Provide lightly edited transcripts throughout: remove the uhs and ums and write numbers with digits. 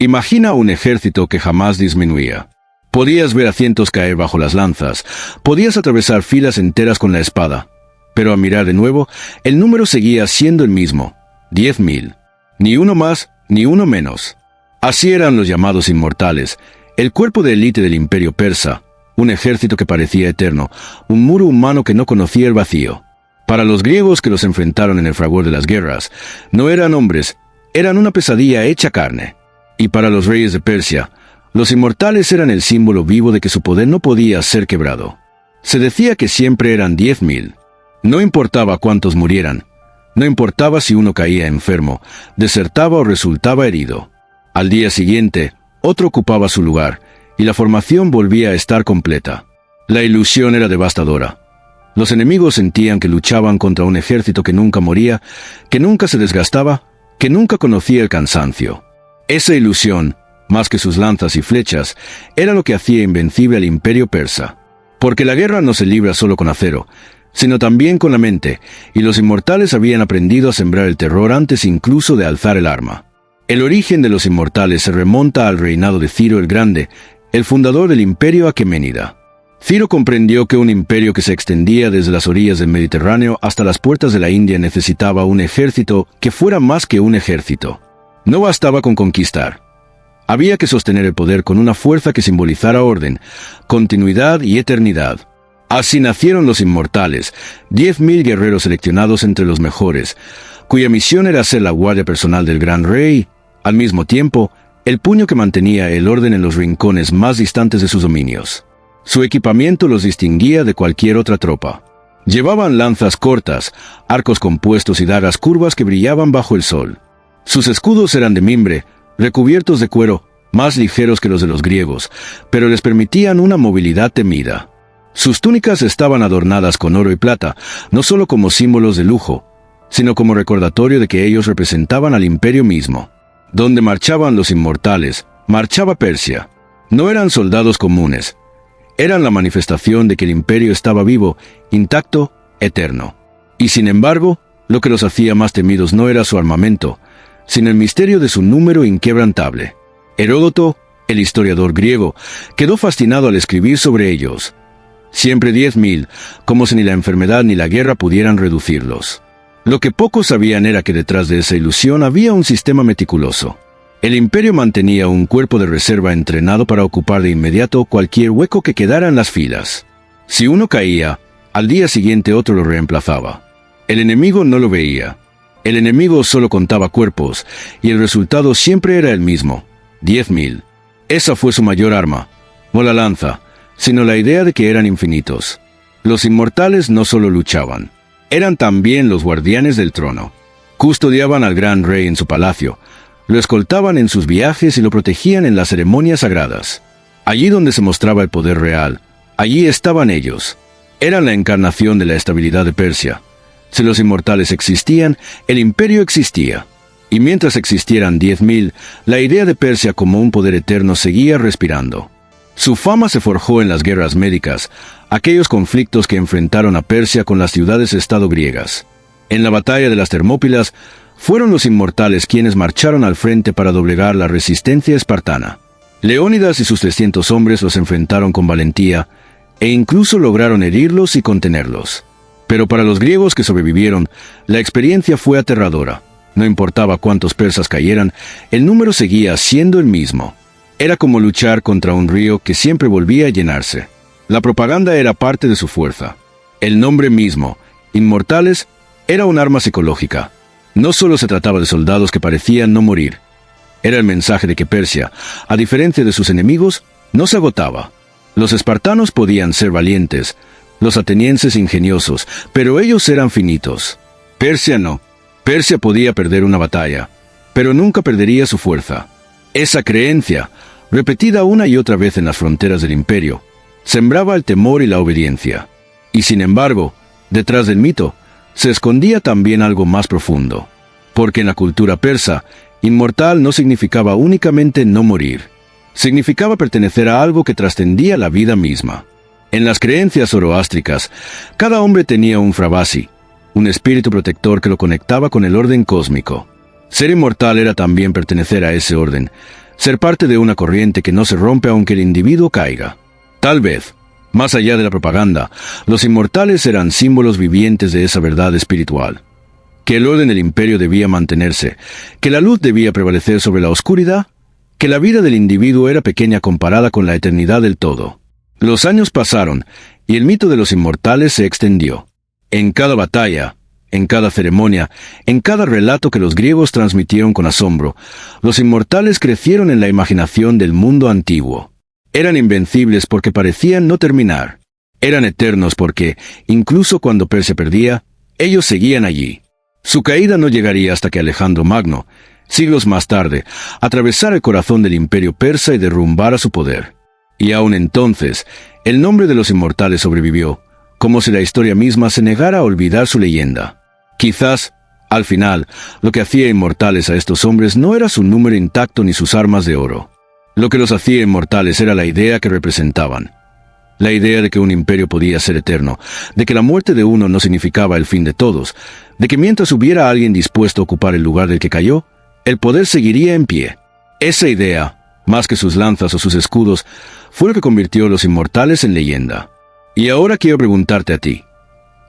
Imagina un ejército que jamás disminuía. Podías ver a cientos caer bajo las lanzas, podías atravesar filas enteras con la espada, pero a mirar de nuevo, el número seguía siendo el mismo, 10.000. Ni uno más, ni uno menos. Así eran los llamados inmortales, el cuerpo de élite del imperio persa, un ejército que parecía eterno, un muro humano que no conocía el vacío. Para los griegos que los enfrentaron en el fragor de las guerras, no eran hombres, eran una pesadilla hecha carne. Y para los reyes de Persia, los inmortales eran el símbolo vivo de que su poder no podía ser quebrado. Se decía que siempre eran 10.000. No importaba cuántos murieran, no importaba si uno caía enfermo, desertaba o resultaba herido. Al día siguiente, otro ocupaba su lugar, y la formación volvía a estar completa. La ilusión era devastadora. Los enemigos sentían que luchaban contra un ejército que nunca moría, que nunca se desgastaba, que nunca conocía el cansancio. Esa ilusión, más que sus lanzas y flechas, era lo que hacía invencible al imperio persa. Porque la guerra no se libra solo con acero, sino también con la mente, y los inmortales habían aprendido a sembrar el terror antes incluso de alzar el arma. El origen de los inmortales se remonta al reinado de Ciro el Grande, el fundador del imperio aqueménida. Ciro comprendió que un imperio que se extendía desde las orillas del Mediterráneo hasta las puertas de la India necesitaba un ejército que fuera más que un ejército. No bastaba con conquistar. Había que sostener el poder con una fuerza que simbolizara orden, continuidad y eternidad. Así nacieron los inmortales, 10.000 guerreros seleccionados entre los mejores, cuya misión era ser la guardia personal del gran rey, al mismo tiempo, el puño que mantenía el orden en los rincones más distantes de sus dominios. Su equipamiento los distinguía de cualquier otra tropa. Llevaban lanzas cortas, arcos compuestos y dagas curvas que brillaban bajo el sol. Sus escudos eran de mimbre, recubiertos de cuero, más ligeros que los de los griegos, pero les permitían una movilidad temida. Sus túnicas estaban adornadas con oro y plata, no solo como símbolos de lujo, sino como recordatorio de que ellos representaban al imperio mismo. Donde marchaban los inmortales, marchaba Persia. No eran soldados comunes, eran la manifestación de que el imperio estaba vivo, intacto, eterno. Y sin embargo, lo que los hacía más temidos no era su armamento, sino el misterio de su número inquebrantable. Heródoto, el historiador griego, quedó fascinado al escribir sobre ellos. Siempre 10.000, como si ni la enfermedad ni la guerra pudieran reducirlos. Lo que pocos sabían era que detrás de esa ilusión había un sistema meticuloso. El imperio mantenía un cuerpo de reserva entrenado para ocupar de inmediato cualquier hueco que quedara en las filas. Si uno caía, al día siguiente otro lo reemplazaba. El enemigo no lo veía. El enemigo solo contaba cuerpos, y el resultado siempre era el mismo, 10.000. Esa fue su mayor arma, no la lanza, sino la idea de que eran infinitos. Los inmortales no solo luchaban, eran también los guardianes del trono. Custodiaban al gran rey en su palacio, lo escoltaban en sus viajes y lo protegían en las ceremonias sagradas. Allí donde se mostraba el poder real, allí estaban ellos. Eran la encarnación de la estabilidad de Persia. Si los inmortales existían, el imperio existía. Y mientras existieran 10.000, la idea de Persia como un poder eterno seguía respirando. Su fama se forjó en las guerras médicas, aquellos conflictos que enfrentaron a Persia con las ciudades-estado griegas. En la batalla de las Termópilas, fueron los inmortales quienes marcharon al frente para doblegar la resistencia espartana. Leónidas y sus 300 hombres los enfrentaron con valentía, e incluso lograron herirlos y contenerlos. Pero para los griegos que sobrevivieron, la experiencia fue aterradora. No importaba cuántos persas cayeran, el número seguía siendo el mismo. Era como luchar contra un río que siempre volvía a llenarse. La propaganda era parte de su fuerza. El nombre mismo, inmortales, era un arma psicológica. No solo se trataba de soldados que parecían no morir. Era el mensaje de que Persia, a diferencia de sus enemigos, no se agotaba. Los espartanos podían ser valientes, los atenienses ingeniosos, pero ellos eran finitos. Persia no. Persia podía perder una batalla, pero nunca perdería su fuerza. Esa creencia, repetida una y otra vez en las fronteras del imperio, sembraba el temor y la obediencia. Y sin embargo, detrás del mito, se escondía también algo más profundo. Porque en la cultura persa, inmortal no significaba únicamente no morir. Significaba pertenecer a algo que trascendía la vida misma. En las creencias zoroástricas, cada hombre tenía un Frabasi, un espíritu protector que lo conectaba con el orden cósmico. Ser inmortal era también pertenecer a ese orden, ser parte de una corriente que no se rompe aunque el individuo caiga. Tal vez, más allá de la propaganda, los inmortales eran símbolos vivientes de esa verdad espiritual. Que el orden del imperio debía mantenerse, que la luz debía prevalecer sobre la oscuridad, que la vida del individuo era pequeña comparada con la eternidad del todo. Los años pasaron, y el mito de los inmortales se extendió. En cada batalla, en cada ceremonia, en cada relato que los griegos transmitieron con asombro, los inmortales crecieron en la imaginación del mundo antiguo. Eran invencibles porque parecían no terminar. Eran eternos porque, incluso cuando Persia perdía, ellos seguían allí. Su caída no llegaría hasta que Alejandro Magno, siglos más tarde, atravesara el corazón del imperio persa y derrumbara su poder. Y aún entonces, el nombre de los inmortales sobrevivió, como si la historia misma se negara a olvidar su leyenda. Quizás, al final, lo que hacía inmortales a estos hombres no era su número intacto ni sus armas de oro. Lo que los hacía inmortales era la idea que representaban. La idea de que un imperio podía ser eterno, de que la muerte de uno no significaba el fin de todos, de que mientras hubiera alguien dispuesto a ocupar el lugar del que cayó, el poder seguiría en pie. Esa idea, más que sus lanzas o sus escudos, fue lo que convirtió a los inmortales en leyenda. Y ahora quiero preguntarte a ti.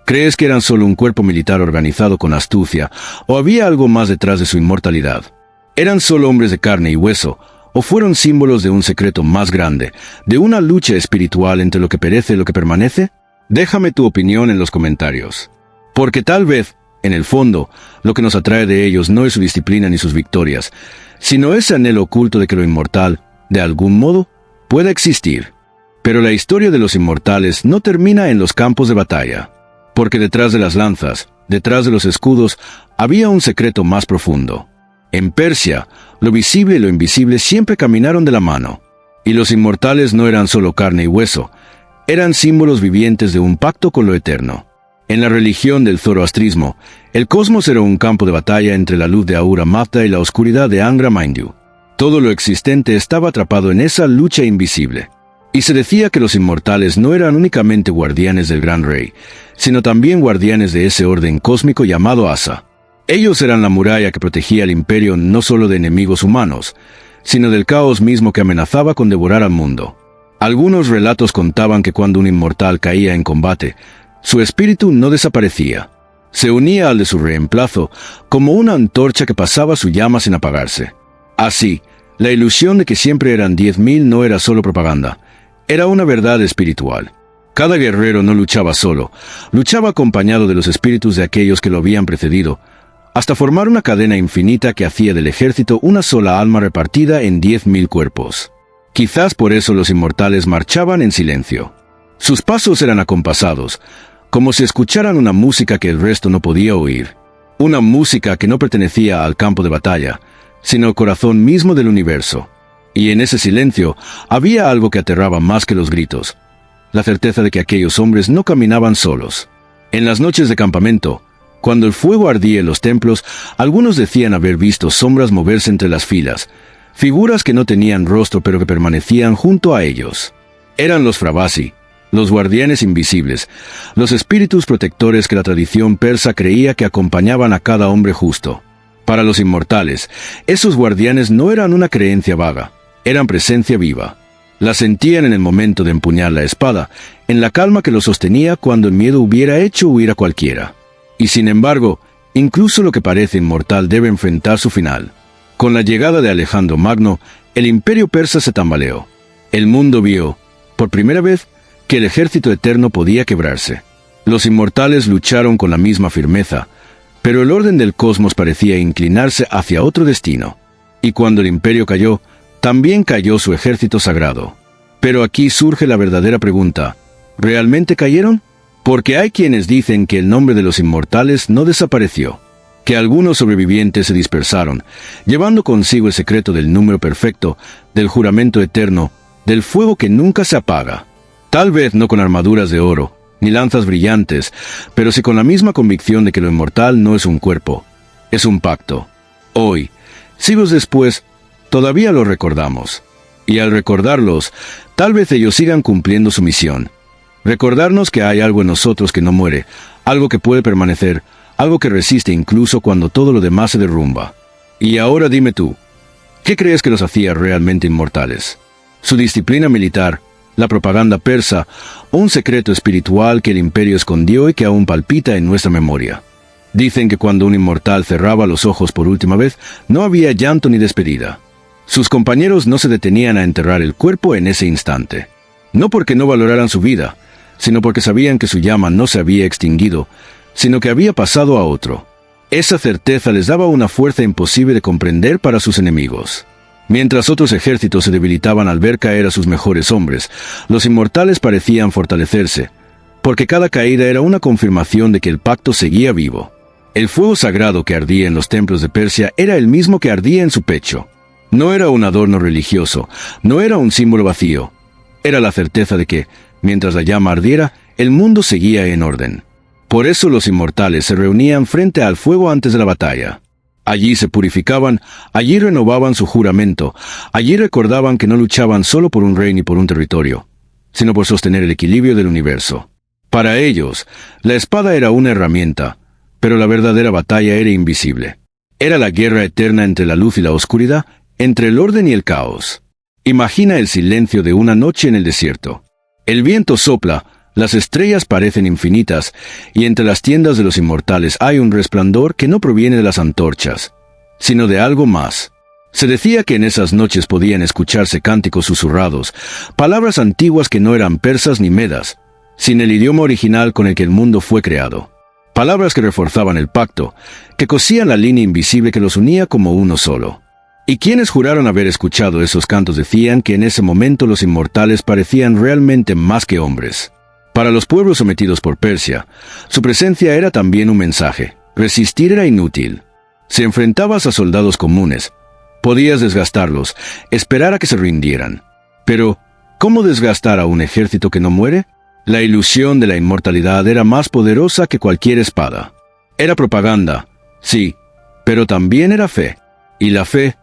¿Crees que eran solo un cuerpo militar organizado con astucia, o había algo más detrás de su inmortalidad? ¿Eran solo hombres de carne y hueso, o fueron símbolos de un secreto más grande, de una lucha espiritual entre lo que perece y lo que permanece? Déjame tu opinión en los comentarios. Porque tal vez, en el fondo, lo que nos atrae de ellos no es su disciplina ni sus victorias, sino ese anhelo oculto de que lo inmortal, de algún modo, pueda existir. Pero la historia de los inmortales no termina en los campos de batalla, porque detrás de las lanzas, detrás de los escudos, había un secreto más profundo. En Persia, lo visible y lo invisible siempre caminaron de la mano, y los inmortales no eran solo carne y hueso, eran símbolos vivientes de un pacto con lo eterno. En la religión del zoroastrismo, el cosmos era un campo de batalla entre la luz de Ahura Mazda y la oscuridad de Angra Mainyu. Todo lo existente estaba atrapado en esa lucha invisible. Y se decía que los inmortales no eran únicamente guardianes del gran rey, sino también guardianes de ese orden cósmico llamado Asa. Ellos eran la muralla que protegía al imperio no solo de enemigos humanos, sino del caos mismo que amenazaba con devorar al mundo. Algunos relatos contaban que cuando un inmortal caía en combate, su espíritu no desaparecía. Se unía al de su reemplazo como una antorcha que pasaba su llama sin apagarse. Así, la ilusión de que siempre eran 10.000 no era solo propaganda, era una verdad espiritual. Cada guerrero no luchaba solo, luchaba acompañado de los espíritus de aquellos que lo habían precedido, hasta formar una cadena infinita que hacía del ejército una sola alma repartida en 10.000 cuerpos. Quizás por eso los inmortales marchaban en silencio. Sus pasos eran acompasados, como si escucharan una música que el resto no podía oír. Una música que no pertenecía al campo de batalla, sino al corazón mismo del universo. Y en ese silencio había algo que aterraba más que los gritos, la certeza de que aquellos hombres no caminaban solos. En las noches de campamento, cuando el fuego ardía en los templos, algunos decían haber visto sombras moverse entre las filas, figuras que no tenían rostro pero que permanecían junto a ellos. Eran los Frabasi, los guardianes invisibles, los espíritus protectores que la tradición persa creía que acompañaban a cada hombre justo. Para los inmortales, esos guardianes no eran una creencia vaga, eran presencia viva. La sentían en el momento de empuñar la espada, en la calma que los sostenía cuando el miedo hubiera hecho huir a cualquiera. Y sin embargo, incluso lo que parece inmortal debe enfrentar su final. Con la llegada de Alejandro Magno, el imperio persa se tambaleó. El mundo vio, por primera vez, que el ejército eterno podía quebrarse. Los inmortales lucharon con la misma firmeza, pero el orden del cosmos parecía inclinarse hacia otro destino. Y cuando el imperio cayó, también cayó su ejército sagrado. Pero aquí surge la verdadera pregunta: ¿realmente cayeron? Porque hay quienes dicen que el nombre de los inmortales no desapareció, que algunos sobrevivientes se dispersaron, llevando consigo el secreto del número perfecto, del juramento eterno, del fuego que nunca se apaga. Tal vez no con armaduras de oro, ni lanzas brillantes, pero sí con la misma convicción de que lo inmortal no es un cuerpo, es un pacto. Hoy, siglos después, todavía lo recordamos. Y al recordarlos, tal vez ellos sigan cumpliendo su misión. Recordarnos que hay algo en nosotros que no muere, algo que puede permanecer, algo que resiste incluso cuando todo lo demás se derrumba. Y ahora dime tú, ¿Qué crees que los hacía realmente inmortales? ¿Su disciplina militar, la propaganda persa, o un secreto espiritual que el imperio escondió y que aún palpita en nuestra memoria? Dicen que cuando un inmortal cerraba los ojos por última vez, no había llanto ni despedida. Sus compañeros no se detenían a enterrar el cuerpo en ese instante. No porque no valoraran su vida, sino porque sabían que su llama no se había extinguido, sino que había pasado a otro. Esa certeza les daba una fuerza imposible de comprender para sus enemigos. Mientras otros ejércitos se debilitaban al ver caer a sus mejores hombres, los inmortales parecían fortalecerse, porque cada caída era una confirmación de que el pacto seguía vivo. El fuego sagrado que ardía en los templos de Persia era el mismo que ardía en su pecho. No era un adorno religioso, no era un símbolo vacío. Era la certeza de que, mientras la llama ardiera, el mundo seguía en orden. Por eso los inmortales se reunían frente al fuego antes de la batalla. Allí se purificaban, allí renovaban su juramento, allí recordaban que no luchaban solo por un rey ni por un territorio, sino por sostener el equilibrio del universo. Para ellos, la espada era una herramienta, pero la verdadera batalla era invisible. Era la guerra eterna entre la luz y la oscuridad, entre el orden y el caos. Imagina el silencio de una noche en el desierto. El viento sopla, las estrellas parecen infinitas, y entre las tiendas de los inmortales hay un resplandor que no proviene de las antorchas, sino de algo más. Se decía que en esas noches podían escucharse cánticos susurrados, palabras antiguas que no eran persas ni medas, sin el idioma original con el que el mundo fue creado. Palabras que reforzaban el pacto, que cosían la línea invisible que los unía como uno solo. Y quienes juraron haber escuchado esos cantos decían que en ese momento los inmortales parecían realmente más que hombres. Para los pueblos sometidos por Persia, su presencia era también un mensaje. Resistir era inútil. Si enfrentabas a soldados comunes, podías desgastarlos, esperar a que se rindieran. Pero, ¿cómo desgastar a un ejército que no muere? La ilusión de la inmortalidad era más poderosa que cualquier espada. Era propaganda, sí, pero también era fe. Y la fe,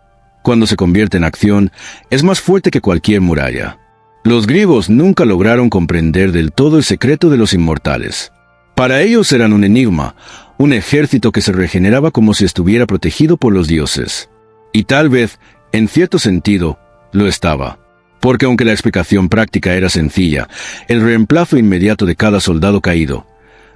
cuando se convierte en acción, es más fuerte que cualquier muralla. Los griegos nunca lograron comprender del todo el secreto de los inmortales. Para ellos eran un enigma, un ejército que se regeneraba como si estuviera protegido por los dioses. Y tal vez, en cierto sentido, lo estaba. Porque aunque la explicación práctica era sencilla, el reemplazo inmediato de cada soldado caído,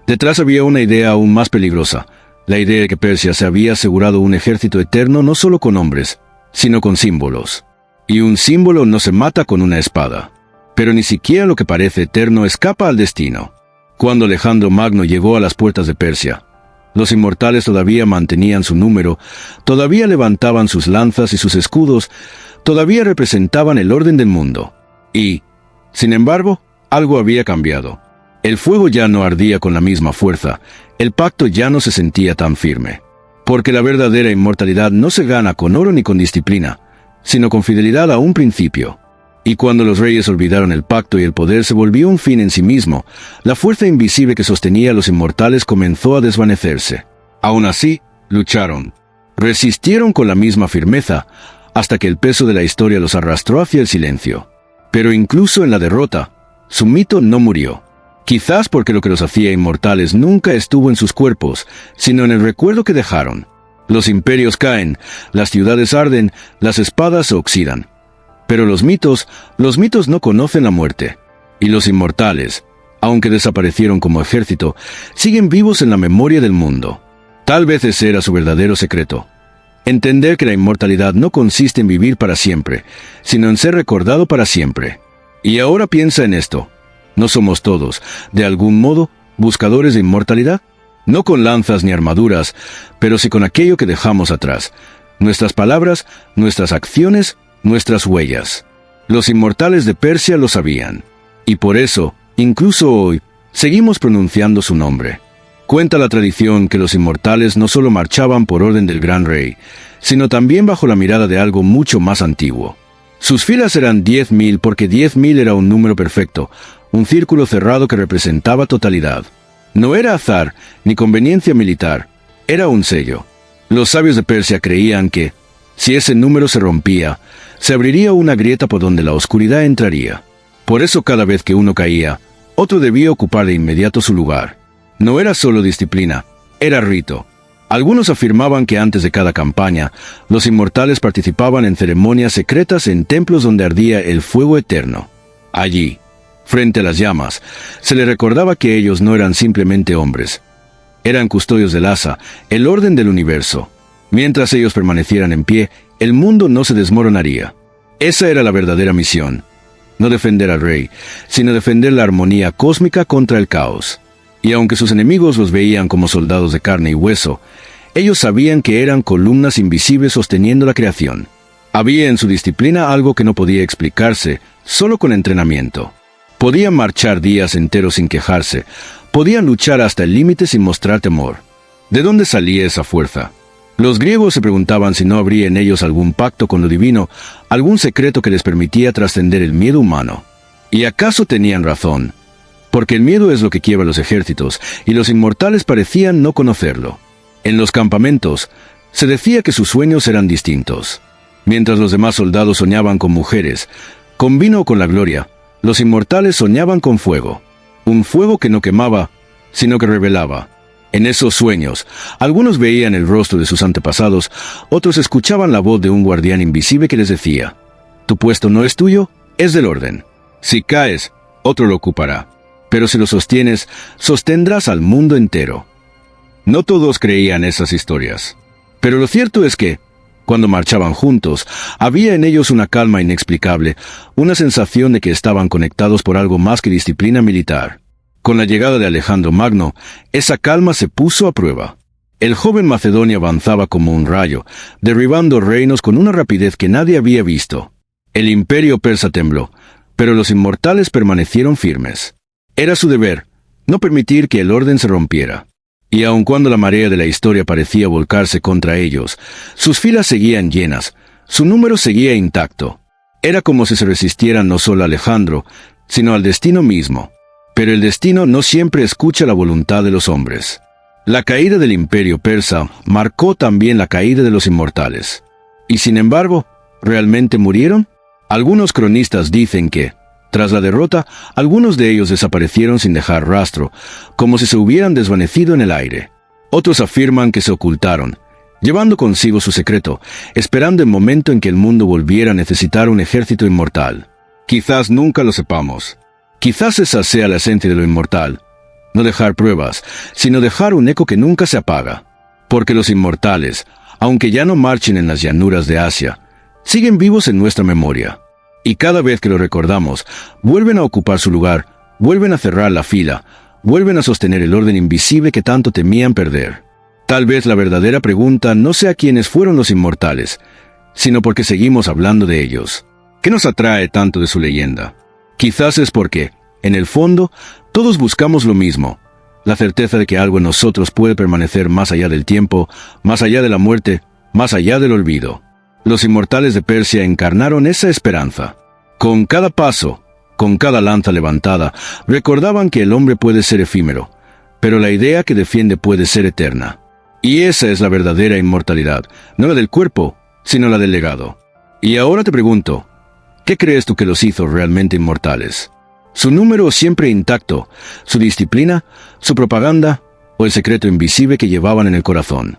detrás había una idea aún más peligrosa, la idea de que Persia se había asegurado un ejército eterno no solo con hombres, sino con símbolos. Y un símbolo no se mata con una espada. Pero ni siquiera lo que parece eterno escapa al destino. Cuando Alejandro Magno llegó a las puertas de Persia, los inmortales todavía mantenían su número, todavía levantaban sus lanzas y sus escudos, todavía representaban el orden del mundo. Y, sin embargo, algo había cambiado. El fuego ya no ardía con la misma fuerza, el pacto ya no se sentía tan firme. Porque la verdadera inmortalidad no se gana con oro ni con disciplina, sino con fidelidad a un principio. Y cuando los reyes olvidaron el pacto y el poder se volvió un fin en sí mismo, la fuerza invisible que sostenía a los inmortales comenzó a desvanecerse. Aún así, lucharon. Resistieron con la misma firmeza, hasta que el peso de la historia los arrastró hacia el silencio. Pero incluso en la derrota, su mito no murió. Quizás porque lo que los hacía inmortales nunca estuvo en sus cuerpos, sino en el recuerdo que dejaron. Los imperios caen, las ciudades arden, las espadas se oxidan. Pero los mitos no conocen la muerte. Y los inmortales, aunque desaparecieron como ejército, siguen vivos en la memoria del mundo. Tal vez ese era su verdadero secreto. Entender que la inmortalidad no consiste en vivir para siempre, sino en ser recordado para siempre. Y ahora piensa en esto. ¿No somos todos, de algún modo, buscadores de inmortalidad? No con lanzas ni armaduras, pero sí con aquello que dejamos atrás. Nuestras palabras, nuestras acciones, nuestras huellas. Los inmortales de Persia lo sabían. Y por eso, incluso hoy, seguimos pronunciando su nombre. Cuenta la tradición que los inmortales no solo marchaban por orden del gran rey, sino también bajo la mirada de algo mucho más antiguo. Sus filas eran 10.000 porque 10.000 era un número perfecto, un círculo cerrado que representaba totalidad. No era azar, ni conveniencia militar, era un sello. Los sabios de Persia creían que, si ese número se rompía, se abriría una grieta por donde la oscuridad entraría. Por eso cada vez que uno caía, otro debía ocupar de inmediato su lugar. No era solo disciplina, era rito. Algunos afirmaban que antes de cada campaña, los inmortales participaban en ceremonias secretas en templos donde ardía el fuego eterno. Allí, frente a las llamas, se les recordaba que ellos no eran simplemente hombres. Eran custodios del Asa, el orden del universo. Mientras ellos permanecieran en pie, el mundo no se desmoronaría. Esa era la verdadera misión. No defender al rey, sino defender la armonía cósmica contra el caos. Y aunque sus enemigos los veían como soldados de carne y hueso, ellos sabían que eran columnas invisibles sosteniendo la creación. Había en su disciplina algo que no podía explicarse, solo con entrenamiento. Podían marchar días enteros sin quejarse, podían luchar hasta el límite sin mostrar temor. ¿De dónde salía esa fuerza? Los griegos se preguntaban si no habría en ellos algún pacto con lo divino, algún secreto que les permitía trascender el miedo humano. ¿Y acaso tenían razón? Porque el miedo es lo que quiebra los ejércitos, y los inmortales parecían no conocerlo. En los campamentos, se decía que sus sueños eran distintos. Mientras los demás soldados soñaban con mujeres, con vino o con la gloria, los inmortales soñaban con fuego. Un fuego que no quemaba, sino que revelaba. En esos sueños, algunos veían el rostro de sus antepasados, otros escuchaban la voz de un guardián invisible que les decía: «Tu puesto no es tuyo, es del orden. Si caes, otro lo ocupará. Pero si lo sostienes, sostendrás al mundo entero». No todos creían esas historias. Pero lo cierto es que, cuando marchaban juntos, había en ellos una calma inexplicable, una sensación de que estaban conectados por algo más que disciplina militar. Con la llegada de Alejandro Magno, esa calma se puso a prueba. El joven macedonio avanzaba como un rayo, derribando reinos con una rapidez que nadie había visto. El imperio persa tembló, pero los inmortales permanecieron firmes. Era su deber, no permitir que el orden se rompiera. Y aun cuando la marea de la historia parecía volcarse contra ellos, sus filas seguían llenas, su número seguía intacto. Era como si se resistieran no solo a Alejandro, sino al destino mismo. Pero el destino no siempre escucha la voluntad de los hombres. La caída del imperio persa marcó también la caída de los inmortales. Y sin embargo, ¿realmente murieron? Algunos cronistas dicen que, tras la derrota, algunos de ellos desaparecieron sin dejar rastro, como si se hubieran desvanecido en el aire. Otros afirman que se ocultaron, llevando consigo su secreto, esperando el momento en que el mundo volviera a necesitar un ejército inmortal. Quizás nunca lo sepamos. Quizás esa sea la esencia de lo inmortal. No dejar pruebas, sino dejar un eco que nunca se apaga. Porque los inmortales, aunque ya no marchen en las llanuras de Asia, siguen vivos en nuestra memoria. Y cada vez que lo recordamos, vuelven a ocupar su lugar, vuelven a cerrar la fila, vuelven a sostener el orden invisible que tanto temían perder. Tal vez la verdadera pregunta no sea quiénes fueron los inmortales, sino por qué seguimos hablando de ellos. ¿Qué nos atrae tanto de su leyenda? Quizás es porque, en el fondo, todos buscamos lo mismo, la certeza de que algo en nosotros puede permanecer más allá del tiempo, más allá de la muerte, más allá del olvido. Los inmortales de Persia encarnaron esa esperanza. Con cada paso, con cada lanza levantada, recordaban que el hombre puede ser efímero, pero la idea que defiende puede ser eterna. Y esa es la verdadera inmortalidad, no la del cuerpo, sino la del legado. Y ahora te pregunto, ¿qué crees tú que los hizo realmente inmortales? ¿Su número siempre intacto, su disciplina, su propaganda o el secreto invisible que llevaban en el corazón?